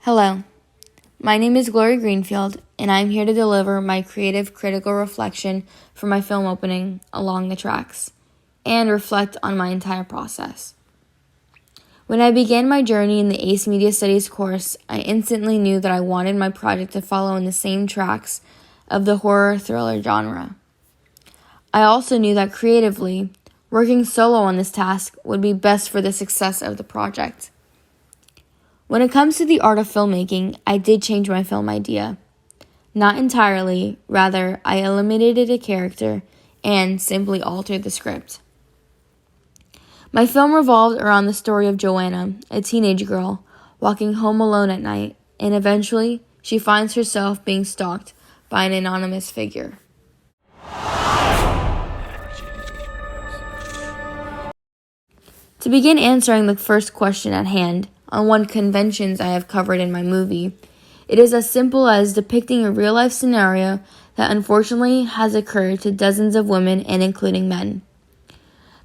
Hello, my name is Gloria Greenfield, and I'm here to deliver my creative critical reflection for my film opening, Along the Tracks, and reflect on my entire process. When I began my journey in the AICE Media Studies course, I instantly knew that I wanted my project to follow in the same tracks of the horror thriller genre. I also knew that creatively, working solo on this task would be best for the success of the project. When it comes to the art of filmmaking, I did change my film idea. Not entirely, rather, I eliminated a character and simply altered the script. My film revolved around the story of Joanna, a teenage girl, walking home alone at night, and eventually she finds herself being stalked by an anonymous figure. To begin answering the first question at hand, on what conventions I have covered in my movie, it is as simple as depicting a real-life scenario that unfortunately has occurred to dozens of women and including men.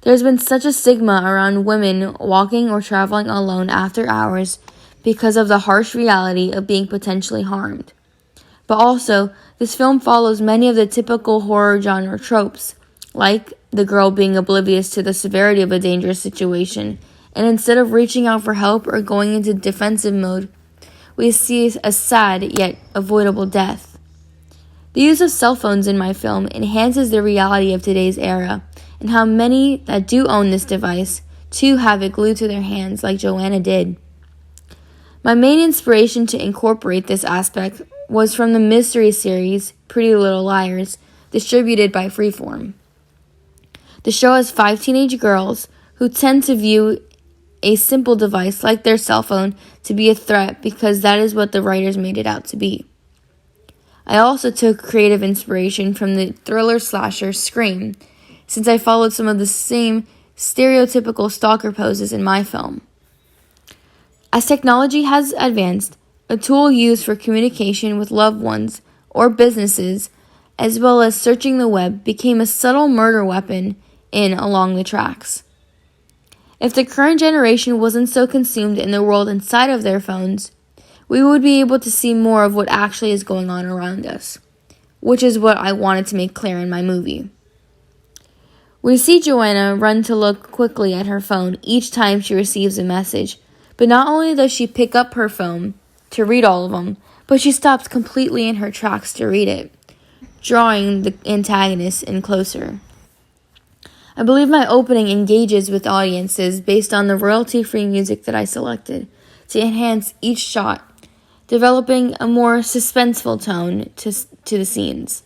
There's been such a stigma around women walking or traveling alone after hours because of the harsh reality of being potentially harmed. But also, this film follows many of the typical horror genre tropes, like the girl being oblivious to the severity of a dangerous situation, and instead of reaching out for help or going into defensive mode, we see a sad yet avoidable death. The use of cell phones in my film enhances the reality of today's era, and how many that do own this device too have it glued to their hands like Joanna did. My main inspiration to incorporate this aspect was from the mystery series Pretty Little Liars, distributed by Freeform. The show has 5 teenage girls who tend to view a simple device like their cell phone to be a threat because that is what the writers made it out to be. I also took creative inspiration from the thriller slasher Scream, since I followed some of the same stereotypical stalker poses in my film. As technology has advanced, a tool used for communication with loved ones or businesses, as well as searching the web, became a subtle murder weapon in Along the Tracks. If the current generation wasn't so consumed in the world inside of their phones, we would be able to see more of what actually is going on around us, which is what I wanted to make clear in my movie. We see Joanna run to look quickly at her phone each time she receives a message, but not only does she pick up her phone to read all of them, but she stops completely in her tracks to read it, drawing the antagonist in closer. I believe my opening engages with audiences based on the royalty-free music that I selected to enhance each shot, developing a more suspenseful tone to the scenes.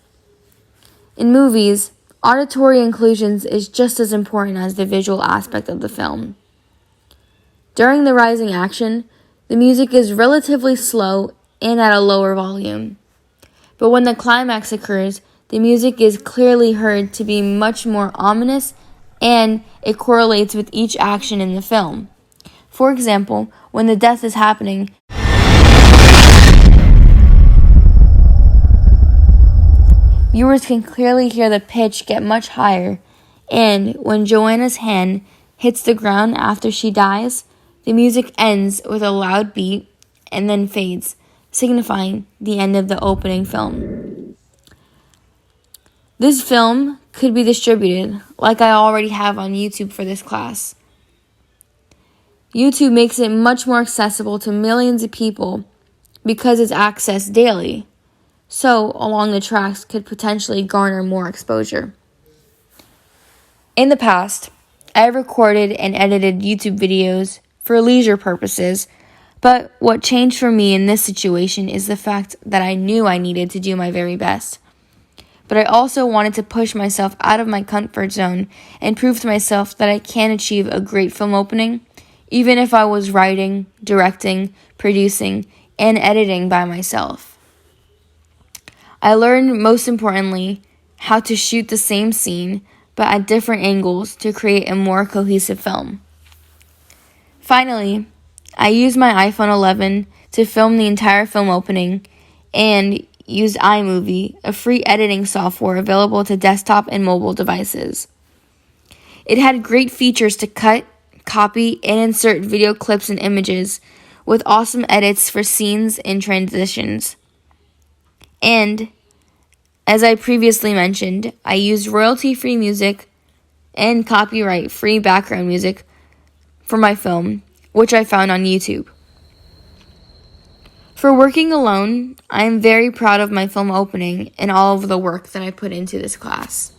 In movies, auditory inclusions is just as important as the visual aspect of the film. During the rising action, the music is relatively slow and at a lower volume. But when the climax occurs, the music is clearly heard to be much more ominous, and it correlates with each action in the film. For example, when the death is happening, viewers can clearly hear the pitch get much higher, and when Joanna's hand hits the ground after she dies, the music ends with a loud beat and then fades, signifying the end of the opening film. This film could be distributed, like I already have on YouTube for this class. YouTube makes it much more accessible to millions of people because it's accessed daily, so Along the Tracks could potentially garner more exposure. In the past, I have recorded and edited YouTube videos for leisure purposes, but what changed for me in this situation is the fact that I knew I needed to do my very best. But I also wanted to push myself out of my comfort zone and prove to myself that I can achieve a great film opening, even if I was writing, directing, producing, and editing by myself. I learned, most importantly, how to shoot the same scene, but at different angles to create a more cohesive film. Finally, I used my iPhone 11 to film the entire film opening and used iMovie, a free editing software available to desktop and mobile devices. It had great features to cut, copy, and insert video clips and images, with awesome edits for scenes and transitions. And, as I previously mentioned, I used royalty-free music and copyright-free background music for my film, which I found on YouTube. For working alone, I am very proud of my film opening and all of the work that I put into this class.